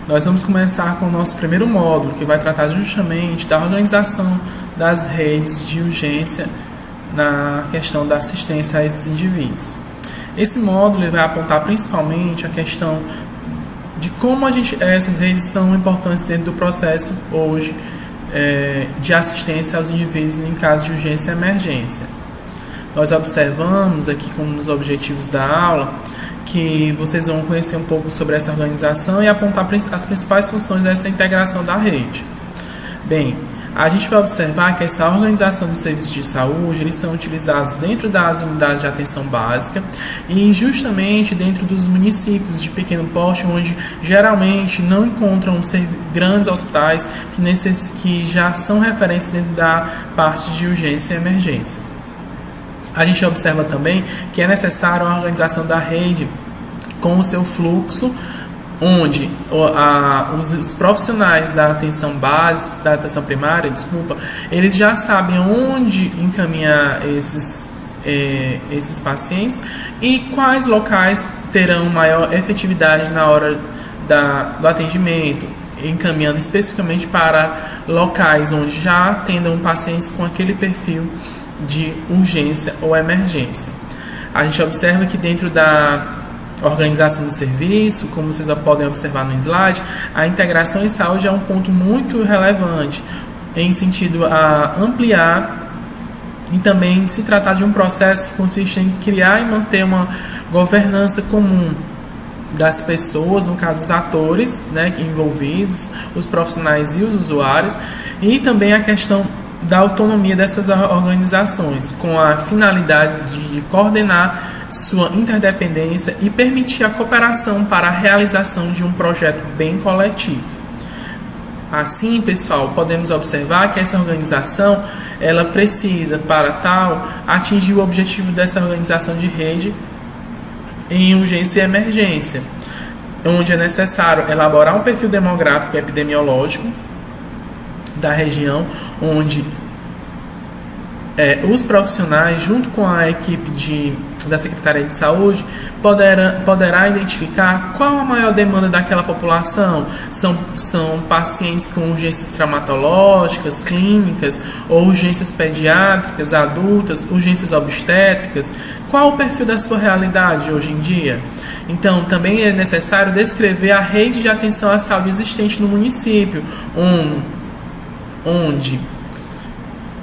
Nós vamos começar com o nosso primeiro módulo, que vai tratar justamente da organização das redes de urgência na questão da assistência a esses indivíduos. Esse módulo vai apontar principalmente a questão de como essas redes são importantes dentro do processo hoje de assistência aos indivíduos em caso de urgência e emergência. Nós observamos aqui como nos objetivos da aula que vocês vão conhecer um pouco sobre essa organização e apontar as principais funções dessa integração da rede. Bem, a gente vai observar que essa organização dos serviços de saúde, eles são utilizados dentro das unidades de atenção básica e justamente dentro dos municípios de pequeno porte, onde geralmente não encontram grandes hospitais que já são referentes dentro da parte de urgência e emergência. A gente observa também que é necessário a organização da rede com o seu fluxo, onde os profissionais da atenção base, da atenção primária, eles já sabem onde encaminhar esses pacientes e quais locais terão maior efetividade na hora do atendimento, encaminhando especificamente para locais onde já atendam pacientes com aquele perfil de urgência ou emergência. A gente observa que dentro da organização do serviço, como vocês podem observar no slide, a integração em saúde é um ponto muito relevante em sentido a ampliar e também se tratar de um processo que consiste em criar e manter uma governança comum das pessoas, no caso os atores, envolvidos, os profissionais e os usuários, e também a questão da autonomia dessas organizações, com a finalidade de coordenar sua interdependência e permitir a cooperação para a realização de um projeto bem coletivo. Assim, pessoal, podemos observar que essa organização ela precisa, para tal, atingir o objetivo dessa organização de rede em urgência e emergência, onde é necessário elaborar um perfil demográfico e epidemiológico da região, onde os profissionais, junto com a equipe da Secretaria de Saúde, poderá identificar qual a maior demanda daquela população. São pacientes com urgências traumatológicas, clínicas, ou urgências pediátricas, adultas, urgências obstétricas. Qual o perfil da sua realidade hoje em dia? Então, também é necessário descrever a rede de atenção à saúde existente no município, onde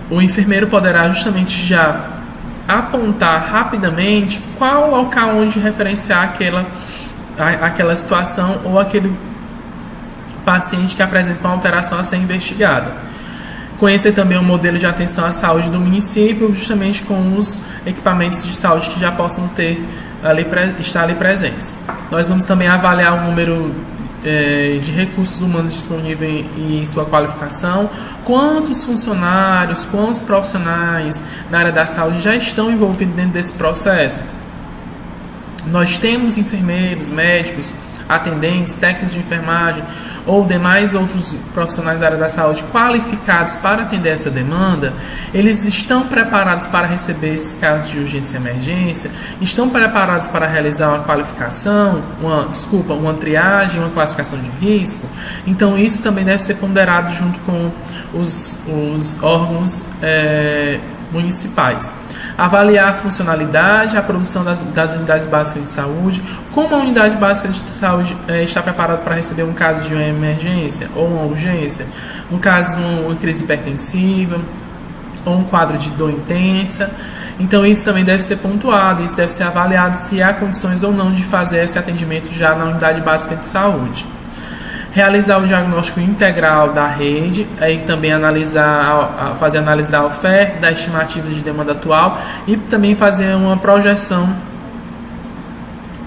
o enfermeiro poderá justamente já apontar rapidamente qual o local onde referenciar aquela situação ou aquele paciente que apresenta uma alteração a ser investigada. Conhecer também o modelo de atenção à saúde do município, justamente com os equipamentos de saúde que já possam estar ali presentes. Nós vamos também avaliar o número de recursos humanos disponíveis e sua qualificação, quantos funcionários, quantos profissionais na área da saúde já estão envolvidos dentro desse processo. Nós temos enfermeiros, médicos, atendentes, técnicos de enfermagem ou demais outros profissionais da área da saúde qualificados para atender essa demanda. Eles estão preparados para receber esses casos de urgência e emergência, estão preparados para realizar uma qualificação, uma triagem, uma classificação de risco. Então isso também deve ser ponderado junto com os órgãos municipais. Avaliar a funcionalidade, a produção das unidades básicas de saúde, como a unidade básica de saúde está preparada para receber um caso de uma emergência ou uma urgência, no caso de uma crise hipertensiva ou um quadro de dor intensa. Então isso também deve ser pontuado, isso deve ser avaliado se há condições ou não de fazer esse atendimento já na unidade básica de saúde. Realizar o diagnóstico integral da rede, aí também fazer análise da oferta, da estimativa de demanda atual e também fazer uma projeção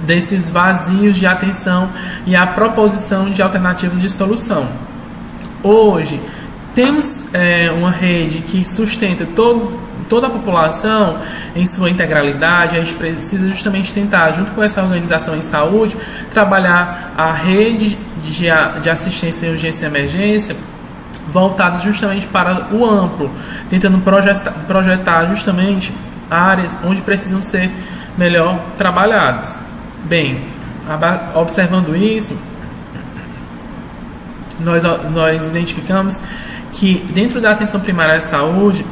desses vazios de atenção e a proposição de alternativas de solução. Hoje, temos uma rede que sustenta toda a população em sua integralidade. A gente precisa justamente tentar, junto com essa organização em saúde, trabalhar a rede de assistência em urgência e emergência voltada justamente para o amplo, tentando projetar justamente áreas onde precisam ser melhor trabalhadas. Bem, observando isso, nós identificamos que dentro da atenção primária à saúde,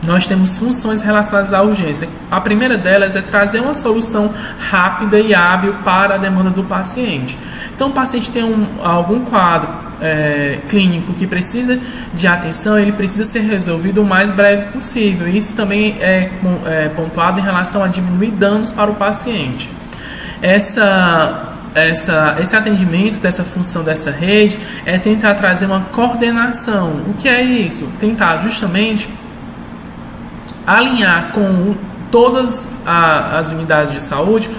nós temos funções relacionadas à urgência. A primeira delas é trazer uma solução rápida e hábil para a demanda do paciente. Então, o paciente tem algum quadro clínico que precisa de atenção, ele precisa ser resolvido o mais breve possível. Isso também é pontuado em relação a diminuir danos para o paciente. Esse atendimento, dessa função dessa rede, é tentar trazer uma coordenação. O que é isso? Tentar justamente alinhar com todas as unidades de saúde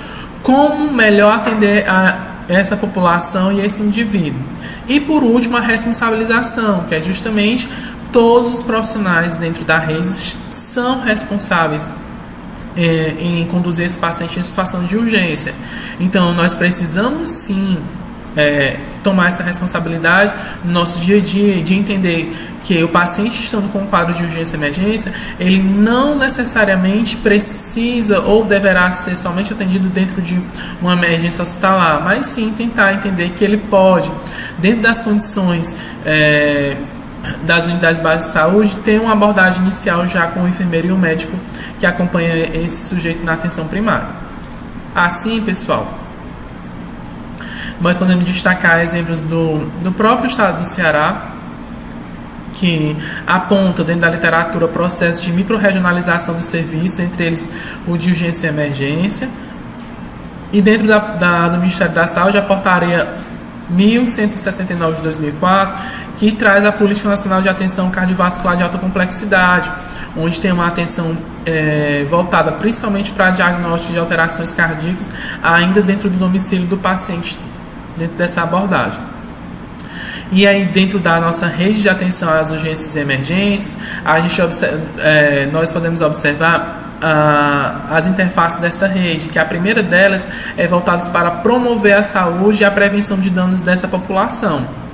como melhor atender a essa população e esse indivíduo. E por último, a responsabilização, que é justamente todos os profissionais dentro da rede são responsáveis em conduzir esse paciente em situação de urgência. Então, nós precisamos sim tomar essa responsabilidade no nosso dia a dia, de entender que o paciente estando com um quadro de urgência e emergência, ele não necessariamente precisa ou deverá ser somente atendido dentro de uma emergência hospitalar, mas sim tentar entender que ele pode, dentro das condições das unidades básicas de saúde, ter uma abordagem inicial já com o enfermeiro e o médico que acompanha esse sujeito na atenção primária. Assim, pessoal, nós podemos destacar exemplos do próprio estado do Ceará, que aponta dentro da literatura processos de micro-regionalização dos serviços, entre eles o de urgência e emergência. E dentro do Ministério da Saúde, a portaria 1169 de 2004, que traz a Política Nacional de Atenção Cardiovascular de Alta Complexidade, onde tem uma atenção voltada principalmente para diagnóstico de alterações cardíacas, ainda dentro do domicílio do paciente, dentro dessa abordagem. E aí, dentro da nossa rede de atenção às urgências e emergências, nós podemos observar as interfaces dessa rede, que a primeira delas é voltada para promover a saúde e a prevenção de danos dessa população.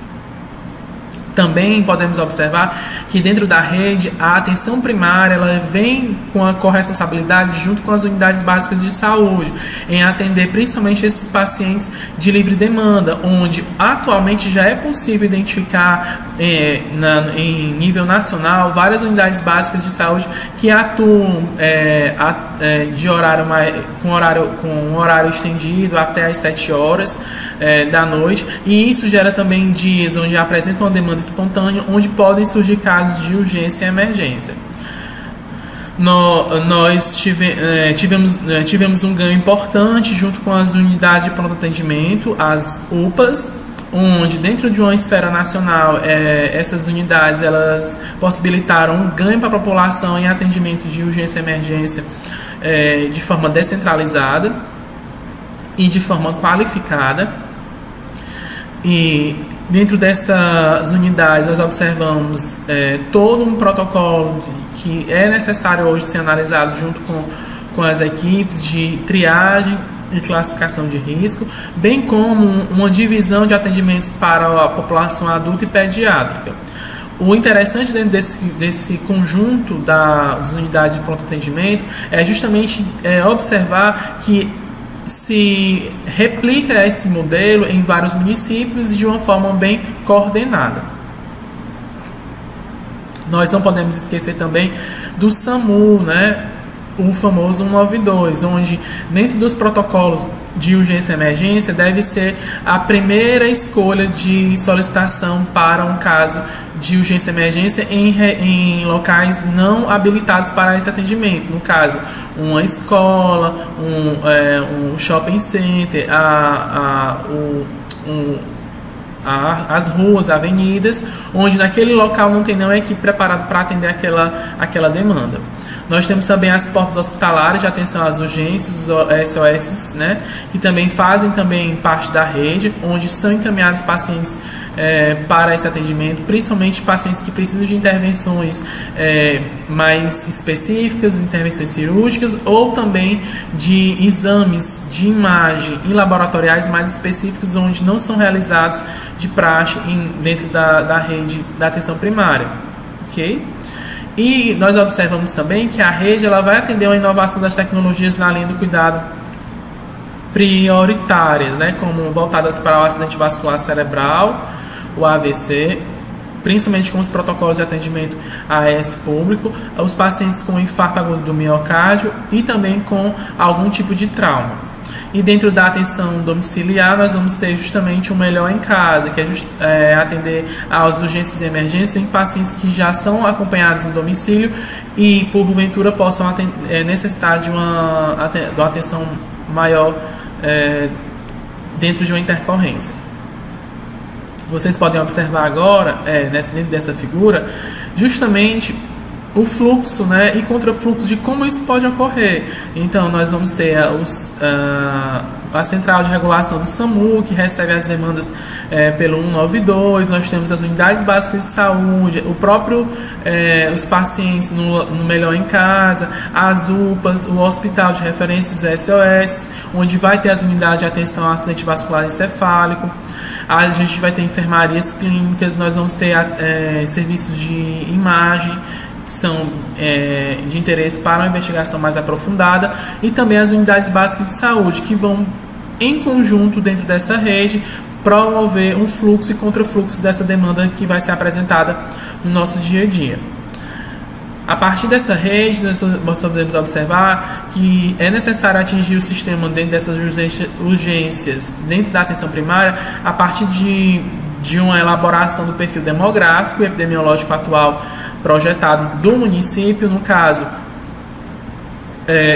Também podemos observar que dentro da rede a atenção primária ela vem com a corresponsabilidade junto com as unidades básicas de saúde em atender principalmente esses pacientes de livre demanda, onde atualmente já é possível identificar em nível nacional várias unidades básicas de saúde que atuam com um horário estendido até às 7 horas da noite, e isso gera também dias onde apresentam uma demanda espontânea, onde podem surgir casos de urgência e emergência. Nós tivemos um ganho importante junto com as unidades de pronto atendimento, as UPAs, onde dentro de uma esfera nacional essas unidades elas possibilitaram um ganho para a população em atendimento de urgência e emergência de forma descentralizada e de forma qualificada. E dentro dessas unidades nós observamos todo um protocolo que é necessário hoje ser analisado junto com as equipes de triagem e classificação de risco, bem como uma divisão de atendimentos para a população adulta e pediátrica. O interessante dentro desse conjunto das unidades de pronto atendimento é justamente observar que se replica esse modelo em vários municípios de uma forma bem coordenada. Nós não podemos esquecer também do SAMU, o famoso 192, onde dentro dos protocolos de urgência e emergência deve ser a primeira escolha de solicitação para um caso de urgência e emergência em locais não habilitados para esse atendimento. No caso, uma escola, um shopping center, as ruas, avenidas, onde naquele local não tem nenhuma equipe preparada para atender aquela demanda. Nós temos também as portas hospitalares de atenção às urgências, os SOS, que também fazem parte da rede, onde são encaminhados pacientes para esse atendimento, principalmente pacientes que precisam de intervenções mais específicas, intervenções cirúrgicas, ou também de exames de imagem e laboratoriais mais específicos, onde não são realizados de praxe dentro da rede da atenção primária. Ok? E nós observamos também que a rede ela vai atender uma inovação das tecnologias na linha do cuidado prioritárias, como voltadas para o acidente vascular cerebral, o AVC, principalmente com os protocolos de atendimento AS público, os pacientes com infarto agudo do miocárdio e também com algum tipo de trauma. E dentro da atenção domiciliar, nós vamos ter justamente o melhor em casa, que é atender às urgências e emergências em pacientes que já são acompanhados no domicílio e, porventura, possam necessitar de uma atenção maior dentro de uma intercorrência. Vocês podem observar agora, dentro dessa figura, justamente o fluxo, né, e contrafluxo de como isso pode ocorrer. Então, nós vamos ter a central de regulação do SAMU, que recebe as demandas pelo 192, nós temos as unidades básicas de saúde, os pacientes no Melhor em Casa, as UPAs, o hospital de referência, os SOS, onde vai ter as unidades de atenção ao acidente vascular encefálico. A gente vai ter enfermarias clínicas, nós vamos ter serviços de imagem, que são de interesse para uma investigação mais aprofundada, e também as unidades básicas de saúde, que vão em conjunto dentro dessa rede promover um fluxo e contrafluxo dessa demanda que vai ser apresentada no nosso dia a dia. A partir dessa rede, nós podemos observar que é necessário atingir o sistema dentro dessas urgências, dentro da atenção primária, a partir de uma elaboração do perfil demográfico e epidemiológico atual projetado do município. No caso,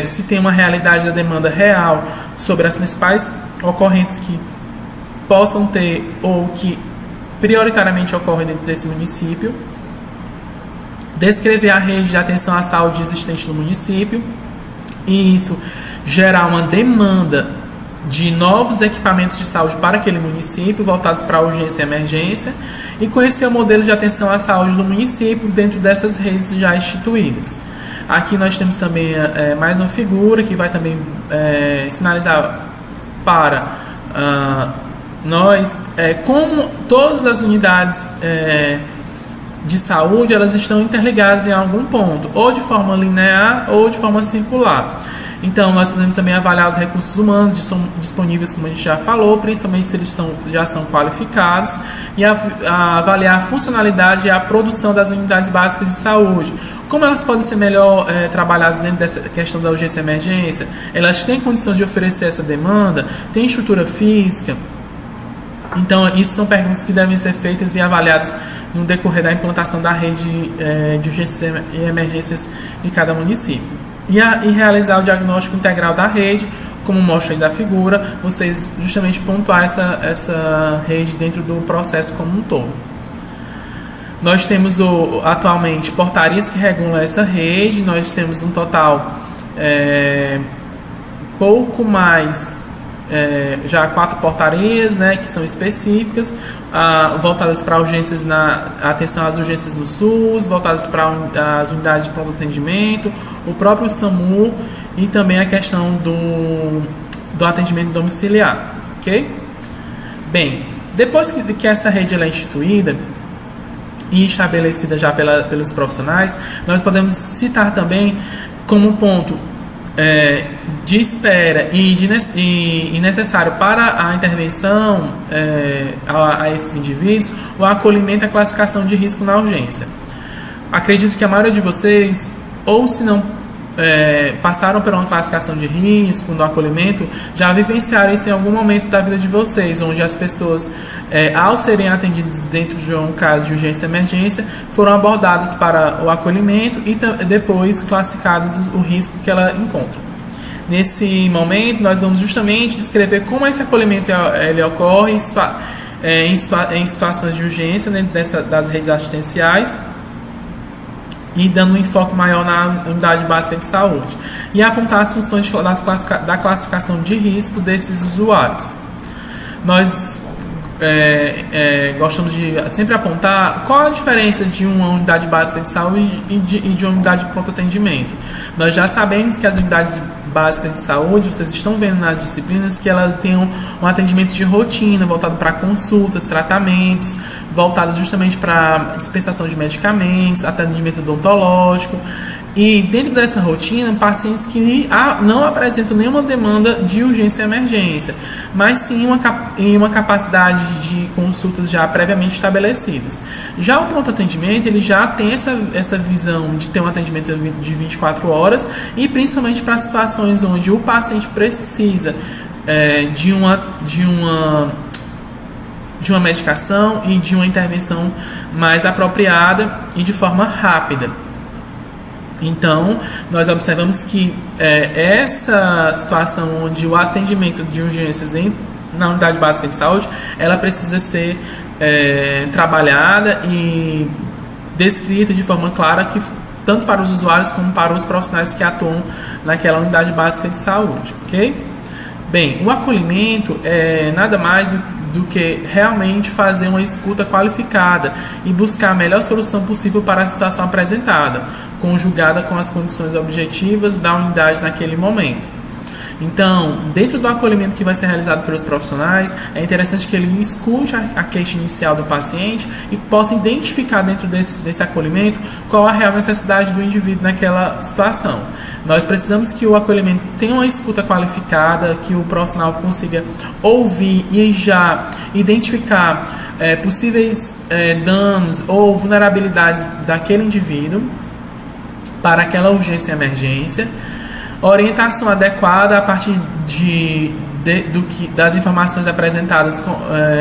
se tem uma realidade da demanda real sobre as principais ocorrências que possam ter ou que prioritariamente ocorrem dentro desse município, descrever a rede de atenção à saúde existente no município, e isso gerar uma demanda de novos equipamentos de saúde para aquele município, voltados para a urgência e emergência, e conhecer o modelo de atenção à saúde do município dentro dessas redes já instituídas. Aqui nós temos também mais uma figura que vai também sinalizar para nós como todas as unidades de saúde, elas estão interligadas em algum ponto, ou de forma linear ou de forma circular. Então, nós fazemos também avaliar os recursos humanos disponíveis, como a gente já falou, principalmente se eles já são qualificados, e avaliar a funcionalidade e a produção das unidades básicas de saúde. Como elas podem ser melhor trabalhadas dentro dessa questão da urgência e emergência? Elas têm condições de oferecer essa demanda? Têm estrutura física? Então, isso são perguntas que devem ser feitas e avaliadas no decorrer da implantação da rede de urgências e emergências de cada município. E realizar o diagnóstico integral da rede, como mostra aí da figura, vocês justamente pontuar essa rede dentro do processo como um todo. Nós temos atualmente portarias que regulam essa rede, nós temos um total pouco mais já 4 portarias, né, que são específicas, voltadas para urgências atenção às urgências no SUS, voltadas para as unidades de pronto atendimento, o próprio SAMU e também a questão do atendimento domiciliar, ok? Bem, depois que essa rede ela é instituída e estabelecida já pelos profissionais, nós podemos citar também como ponto de espera e necessário para a intervenção a esses indivíduos, o acolhimento e a classificação de risco na urgência. Acredito que a maioria de vocês, ou se não passaram por uma classificação de risco no acolhimento, já vivenciaram isso em algum momento da vida de vocês, onde as pessoas, ao serem atendidas dentro de um caso de urgência e emergência, foram abordadas para o acolhimento e depois classificadas o risco que ela encontra. Nesse momento, nós vamos justamente descrever como esse acolhimento ele ocorre em situações de urgência dentro das redes assistenciais, e dando um enfoque maior na unidade básica de saúde, e apontar as funções da classificação de risco desses usuários. Nós gostamos de sempre apontar qual a diferença de uma unidade básica de saúde e de uma unidade de pronto atendimento. Nós já sabemos que as unidades básicas de saúde, vocês estão vendo nas disciplinas que elas têm um atendimento de rotina, voltado para consultas, tratamentos, voltados justamente para dispensação de medicamentos, atendimento odontológico, E dentro dessa rotina, pacientes que não apresentam nenhuma demanda de urgência e emergência, mas sim uma capacidade de consultas já previamente estabelecidas. Já o pronto atendimento, ele já tem essa visão de ter um atendimento de 24 horas e principalmente para situações onde o paciente precisa de uma medicação e de uma intervenção mais apropriada e de forma rápida. Então, nós observamos que essa situação onde o atendimento de urgências na unidade básica de saúde, ela precisa ser trabalhada e descrita de forma clara, tanto para os usuários como para os profissionais que atuam naquela unidade básica de saúde, ok? Bem, o acolhimento é nada mais do que realmente fazer uma escuta qualificada e buscar a melhor solução possível para a situação apresentada, conjugada com as condições objetivas da unidade naquele momento. Então, dentro do acolhimento que vai ser realizado pelos profissionais, é interessante que ele escute a queixa inicial do paciente e possa identificar dentro desse acolhimento qual a real necessidade do indivíduo naquela situação. Nós precisamos que o acolhimento tenha uma escuta qualificada, que o profissional consiga ouvir e já identificar possíveis danos ou vulnerabilidades daquele indivíduo para aquela urgência e emergência. Orientação adequada a partir das informações apresentadas,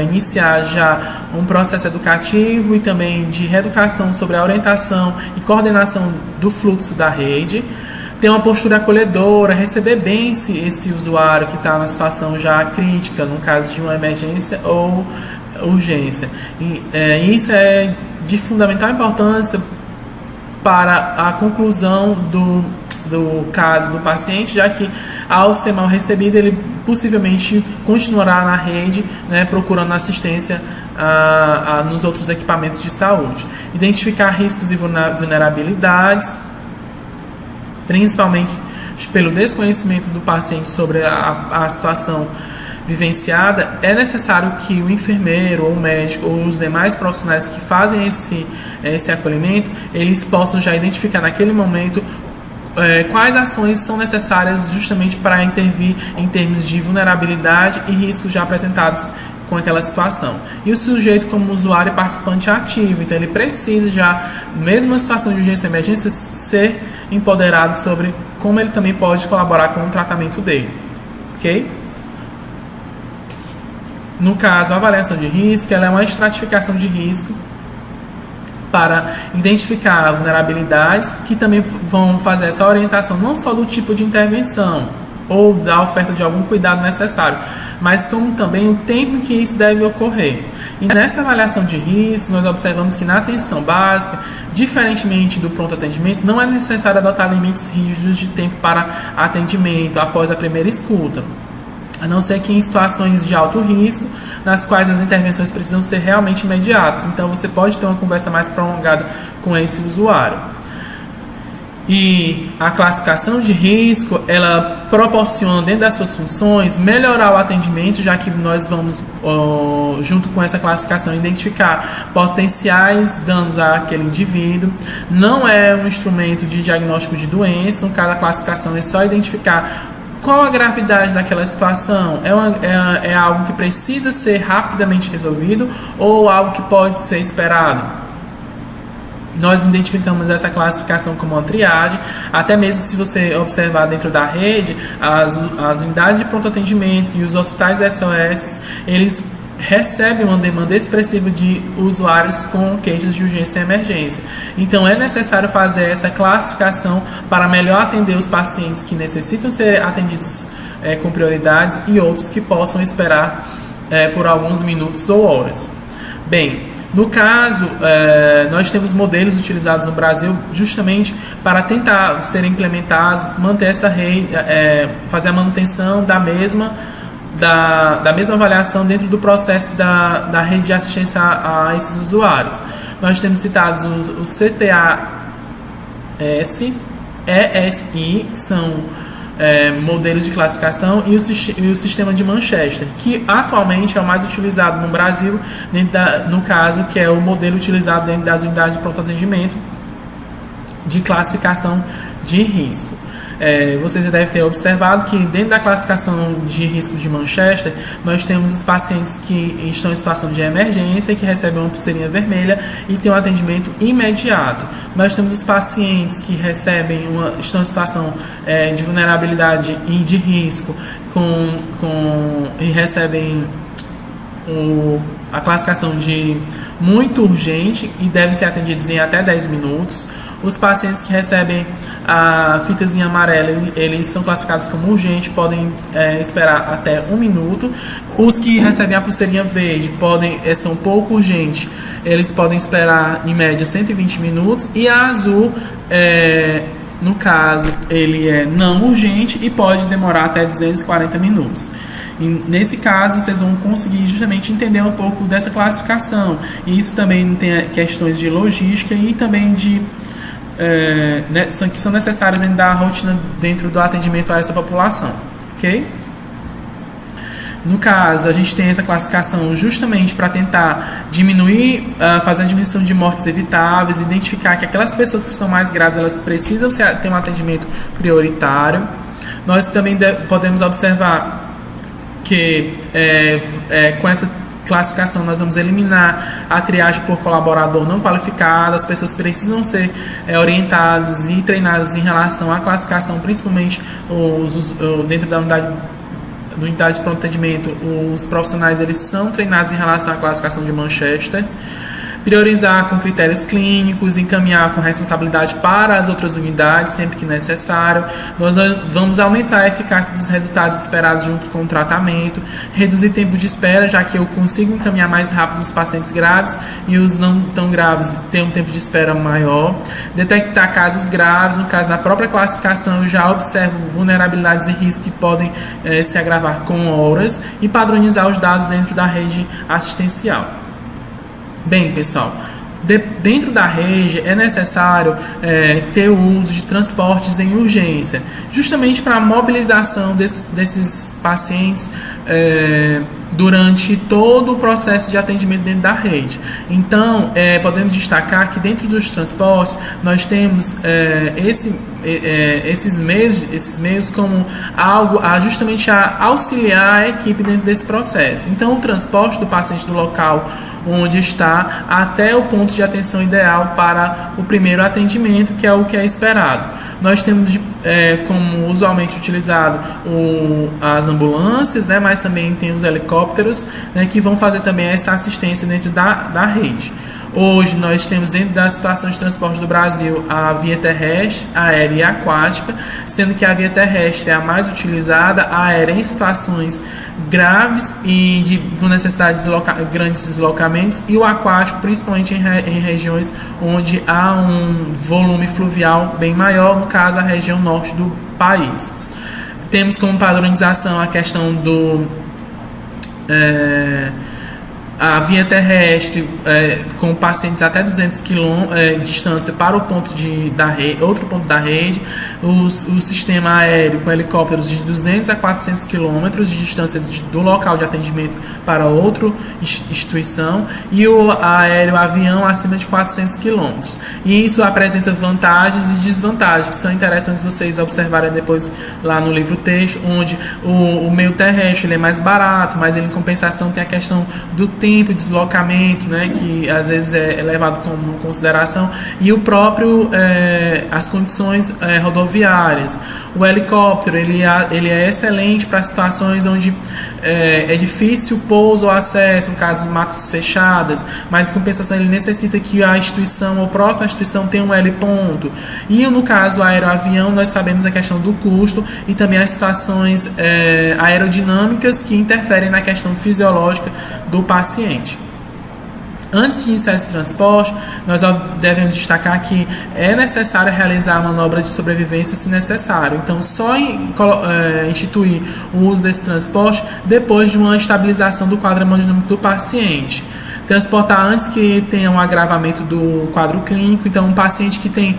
iniciar já um processo educativo e também de reeducação sobre a orientação e coordenação do fluxo da rede. Ter uma postura acolhedora, receber bem esse usuário que está na situação já crítica, no caso de uma emergência ou urgência. Isso é de fundamental importância para a conclusão do caso do paciente, já que ao ser mal recebido, ele possivelmente continuará na rede, procurando assistência nos outros equipamentos de saúde. Identificar riscos e vulnerabilidades, principalmente pelo desconhecimento do paciente sobre a situação vivenciada. É necessário que o enfermeiro ou o médico ou os demais profissionais que fazem esse acolhimento, eles possam já identificar naquele momento quais ações são necessárias justamente para intervir em termos de vulnerabilidade e riscos já apresentados com aquela situação. E o sujeito como usuário e participante ativo, então ele precisa já, mesmo na situação de urgência e emergência, ser empoderado sobre como ele também pode colaborar com o tratamento dele, ok? No caso, a avaliação de risco, ela é uma estratificação de risco para identificar vulnerabilidades que também vão fazer essa orientação não só do tipo de intervenção ou da oferta de algum cuidado necessário, mas como também o tempo em que isso deve ocorrer. E nessa avaliação de risco, nós observamos que na atenção básica, diferentemente do pronto atendimento, não é necessário adotar limites rígidos de tempo para atendimento após a primeira escuta, a não ser que em situações de alto risco, nas quais as intervenções precisam ser realmente imediatas. Então, você pode ter uma conversa mais prolongada com esse usuário. E a classificação de risco, ela proporciona, dentro das suas funções, melhorar o atendimento, já que nós vamos, junto com essa classificação, identificar potenciais danos àquele indivíduo. Não é um instrumento de diagnóstico de doença, no caso a classificação é só identificar qual a gravidade daquela situação, é algo que precisa ser rapidamente resolvido ou algo que pode ser esperado. Nós identificamos essa classificação como uma triagem, até mesmo se você observar dentro da rede, as unidades de pronto atendimento e os hospitais SOS, eles recebem uma demanda expressiva de usuários com queixas de urgência e emergência. Então é necessário fazer essa classificação para melhor atender os pacientes que necessitam ser atendidos com prioridades e outros que possam esperar por alguns minutos ou horas. Bem, no caso, nós temos modelos utilizados no Brasil justamente para tentar ser implementados, manter essa rede, fazer a manutenção da mesma avaliação dentro do processo da rede de assistência a esses usuários. Nós temos citados o CTAS, ESI, são modelos de classificação, e o sistema de Manchester, que atualmente é o mais utilizado no Brasil, no caso, que é o modelo utilizado dentro das unidades de pronto atendimento, de classificação de risco. Vocês já devem ter observado que dentro da classificação de risco de Manchester, nós temos os pacientes que estão em situação de emergência, que recebem uma pulseirinha vermelha e tem um atendimento imediato. Nós temos os pacientes que estão em situação de vulnerabilidade e de risco e recebem a classificação de muito urgente e devem ser atendidos em até 10 minutos. Os pacientes que recebem a fitazinha amarela, eles são classificados como urgente, podem esperar até 1 minuto. Os que recebem a pulseirinha verde são pouco urgentes, eles podem esperar em média 120 minutos. E a azul, no caso, ele é não urgente e pode demorar até 240 minutos. E nesse caso, vocês vão conseguir justamente entender um pouco dessa classificação. E isso também tem questões de logística e também que são necessárias dentro da rotina, dentro do atendimento a essa população, ok? No caso, a gente tem essa classificação justamente para tentar diminuir, fazer a diminuição de mortes evitáveis, identificar que aquelas pessoas que estão mais graves, elas precisam ter um atendimento prioritário. Nós também podemos observar que com essa classificação nós vamos eliminar a triagem por colaborador não qualificado. As pessoas precisam ser orientadas e treinadas em relação à classificação, principalmente dentro da unidade de pronto atendimento. Os profissionais, eles são treinados em relação à classificação de Manchester. Priorizar com critérios clínicos, encaminhar com responsabilidade para as outras unidades, sempre que necessário. Nós vamos aumentar a eficácia dos resultados esperados junto com o tratamento, reduzir tempo de espera, já que eu consigo encaminhar mais rápido os pacientes graves e os não tão graves têm um tempo de espera maior. Detectar casos graves, no caso da própria classificação, eu já observo vulnerabilidades e riscos que podem se agravar com horas, e padronizar os dados dentro da rede assistencial. Bem, pessoal, dentro da rede é necessário ter o uso de transportes em urgência, justamente para a mobilização desses pacientes durante todo o processo de atendimento dentro da rede. Então, podemos destacar que dentro dos transportes nós temos esses meios como algo justamente a auxiliar a equipe dentro desse processo. Então, o transporte do paciente do local onde está até o ponto de atenção ideal para o primeiro atendimento, que é o que é esperado. Nós temos como usualmente utilizado as ambulâncias, né, mas também tem os helicópteros, né, que vão fazer também essa assistência dentro da rede. Hoje nós temos dentro da situação de transporte do Brasil a via terrestre, aérea e aquática, sendo que a via terrestre é a mais utilizada, a aérea em situações graves e com necessidade de grandes deslocamentos, e o aquático principalmente em regiões onde há um volume fluvial bem maior, no caso a região norte do país. Temos como padronização a questão a via terrestre com pacientes até 200 km de distância para o ponto outro ponto da rede, o sistema aéreo com helicópteros de 200 a 400 km de distância do local de atendimento para outra instituição, e o avião acima de 400 km. E isso apresenta vantagens e desvantagens que são interessantes vocês observarem depois lá no livro texto, onde o meio terrestre ele é mais barato, mas ele em compensação tem a questão do tempo de deslocamento, né, que às vezes é levado como consideração, e o próprio as condições rodoviárias. O helicóptero ele é excelente para situações onde é difícil o pouso ou acesso, no caso de matas fechadas, mas em compensação ele necessita que a instituição ou próxima instituição tenha um heliponto. E no caso aeroavião, nós sabemos a questão do custo e também as situações aerodinâmicas que interferem na questão fisiológica do paciente. Antes de iniciar esse transporte, nós devemos destacar que é necessário realizar a manobra de sobrevivência se necessário. Então, só instituir o uso desse transporte depois de uma estabilização do quadro hemodinâmico do paciente. transportar antes que tenha um agravamento do quadro clínico. Então, um paciente que tem,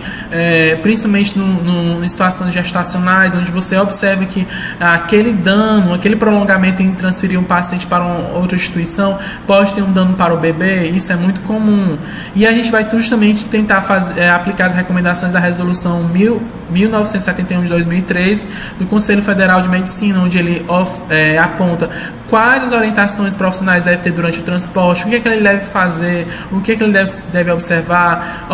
principalmente em situações gestacionais, onde você observa que aquele dano, aquele prolongamento em transferir um paciente para outra instituição pode ter um dano para o bebê, isso é muito comum. E a gente vai justamente tentar aplicar as recomendações da Resolução 1971 de 2003 do Conselho Federal de Medicina, onde ele aponta quais as orientações profissionais deve ter durante o transporte, o que é que ele deve fazer, o que é que ele deve observar.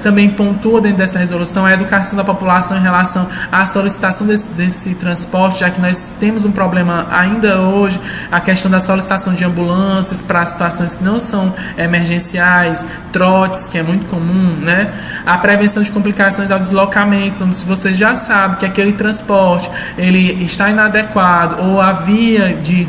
Também pontua dentro dessa resolução a educação da população em relação à solicitação desse transporte, já que nós temos um problema ainda hoje, a questão da solicitação de ambulâncias para situações que não são emergenciais, trotes, que é muito comum, né? A prevenção de complicações ao deslocamento. Então, se você já sabe que aquele transporte ele está inadequado, ou a via de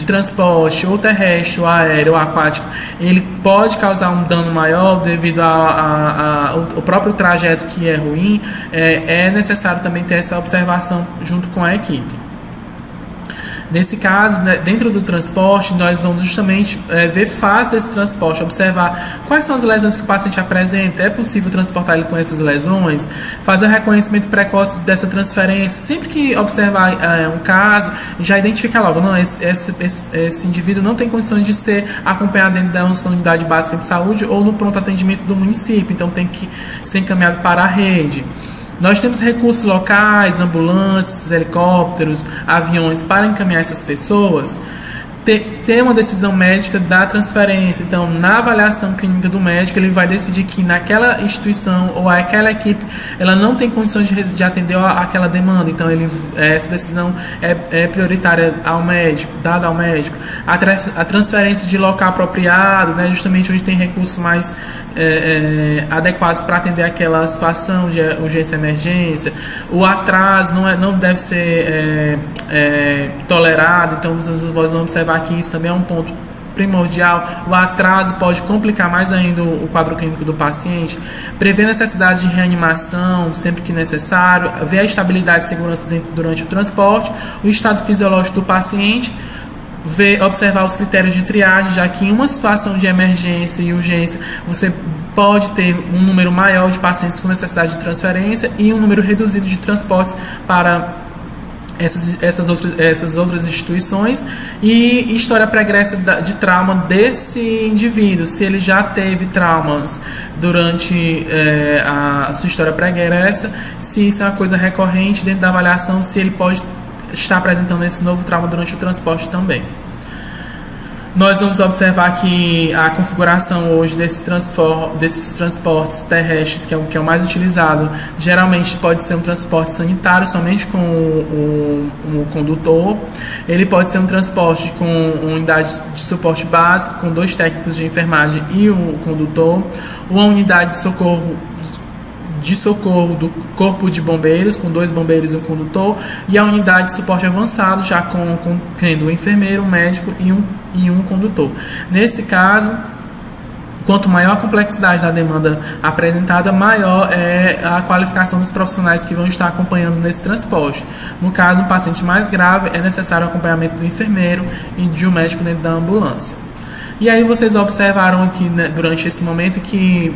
transporte, ou terrestre, ou aéreo, ou aquático, ele pode causar um dano maior devido ao próprio trajeto que é ruim, é necessário também ter essa observação junto com a equipe. Nesse caso, dentro do transporte, nós vamos justamente ver fases desse transporte, observar quais são as lesões que o paciente apresenta, é possível transportar ele com essas lesões, fazer o reconhecimento precoce dessa transferência. Sempre que observar um caso, já identificar logo, não, esse indivíduo não tem condições de ser acompanhado dentro da nossa unidade básica de saúde ou no pronto atendimento do município, então tem que ser encaminhado para a rede. Nós temos recursos locais, ambulâncias, helicópteros, aviões para encaminhar essas pessoas. Ter uma decisão médica da transferência. Então, na avaliação clínica do médico, ele vai decidir que naquela instituição ou aquela equipe ela não tem condições de atender aquela demanda. Então, essa decisão é prioritária ao médico, dada ao médico. A transferência de local apropriado, né, justamente onde tem recursos mais adequados para atender aquela situação de urgência e emergência. O atraso não deve ser tolerado. Então, vocês vão observar que isso também é um ponto primordial. O atraso pode complicar mais ainda o quadro clínico do paciente. Prever necessidade de reanimação sempre que necessário, ver a estabilidade e segurança durante o transporte, o estado fisiológico do paciente, observar os critérios de triagem, já que em uma situação de emergência e urgência você pode ter um número maior de pacientes com necessidade de transferência e um número reduzido de transportes para essas outras instituições. E história pregressa de trauma desse indivíduo, se ele já teve traumas durante a sua história pregressa, se isso é uma coisa recorrente dentro da avaliação, se ele pode estar apresentando esse novo trauma durante o transporte também. Nós vamos observar que a configuração hoje desses transportes terrestres, que é o mais utilizado, geralmente pode ser um transporte sanitário somente com o condutor. Ele pode ser um transporte com unidade de suporte básico, com 2 técnicos de enfermagem e o condutor. Uma unidade de socorro do Corpo de Bombeiros, com 2 bombeiros e um condutor, e a unidade de suporte avançado, já tendo um enfermeiro, um médico e um condutor. Nesse caso, quanto maior a complexidade da demanda apresentada, maior é a qualificação dos profissionais que vão estar acompanhando nesse transporte. No caso, um paciente mais grave, é necessário o acompanhamento do enfermeiro e de um médico dentro da ambulância. E aí vocês observaram aqui, né, durante esse momento que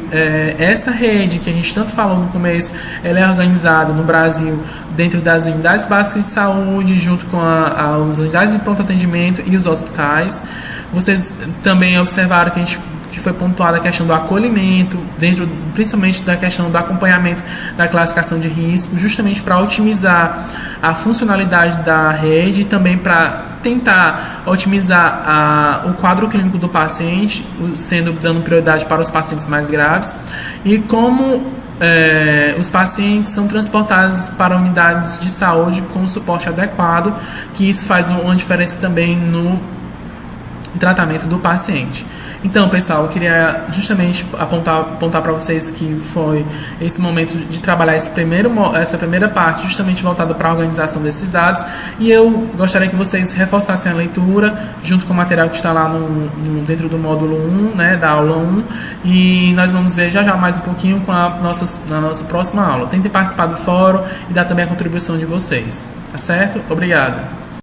essa rede que a gente tanto falou no começo, ela é organizada no Brasil dentro das unidades básicas de saúde, junto com as unidades de pronto atendimento e os hospitais. Vocês também observaram que foi pontuada a questão do acolhimento, principalmente da questão do acompanhamento da classificação de risco, justamente para otimizar a funcionalidade da rede e também para tentar otimizar o quadro clínico do paciente, dando prioridade para os pacientes mais graves, e como os pacientes são transportados para unidades de saúde com suporte adequado, que isso faz uma diferença também no tratamento do paciente. Então, pessoal, eu queria justamente apontar para vocês que foi esse momento de trabalhar essa primeira parte justamente voltada para a organização desses dados, e eu gostaria que vocês reforçassem a leitura junto com o material que está lá dentro do módulo 1, né, da aula 1, e nós vamos ver já mais um pouquinho na nossa próxima aula. Tentem participar do fórum e dar também a contribuição de vocês, tá certo? Obrigado!